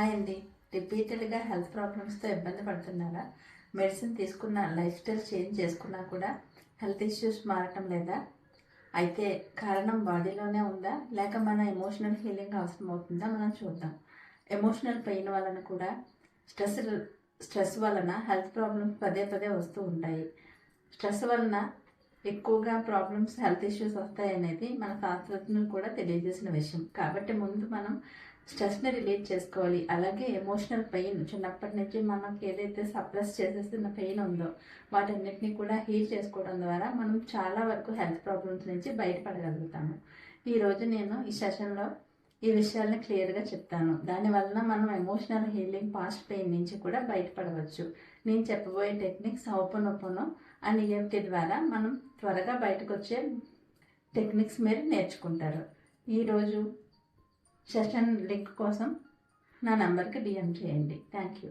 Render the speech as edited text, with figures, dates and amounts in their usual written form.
Hi అండి. రిపీటెడ్గా health ప్రాబ్లమ్స్తో ఇబ్బంది పడుతున్నారా? మెడిసిన్ తీసుకున్న, లైఫ్ స్టైల్ చేంజ్ చేసుకున్నా కూడా హెల్త్ ఇష్యూస్ మారటం లేదా? అయితే కారణం బాడీలోనే ఉందా, లేక మన ఎమోషనల్ హీలింగ్ అవసరం అవుతుందా? మనం చూద్దాం. ఎమోషనల్ పెయిన్ వలన కూడా స్ట్రెస్ స్ట్రెస్ వలన హెల్త్ ప్రాబ్లమ్స్ పదే పదే వస్తూ ఉంటాయి. స్ట్రెస్ వలన ఎక్కువగా ప్రాబ్లమ్స్, హెల్త్ ఇష్యూస్ వస్తాయనేది మన శాస్త్రజ్ఞులు కూడా తెలియజేసిన విషయం. కాబట్టి ముందు మనం స్ట్రెస్ని రిలీజ్ చేసుకోవాలి. అలాగే ఎమోషనల్ పెయిన్, చిన్నప్పటి నుంచి మనకి ఏదైతే సప్రెస్ చేసేస్తున్న పెయిన్ ఉందో వాటన్నిటిని కూడా హీల్ చేసుకోవడం ద్వారా మనం చాలా వరకు హెల్త్ ప్రాబ్లమ్స్ నుంచి బయటపడగలుగుతాము. ఈరోజు నేను ఈ సెషన్లో ఈ విషయాల్ని క్లియర్గా చెప్తాను. దానివల్ల మనం ఎమోషనల్ హీలింగ్, పాస్ట్ పెయిన్ నుంచి కూడా బయటపడవచ్చు. నేను చెప్పబోయే టెక్నిక్స్ హోపోనోపోనో అండ్ ఈఎఫ్టీ ద్వారా మనం త్వరగా బయటకు వచ్చే టెక్నిక్స్ మీరు నేర్చుకుంటారు. ఈరోజు సెషన్ లింక్ కోసం నా నంబర్కి డిఎం చేయండి. Thank you.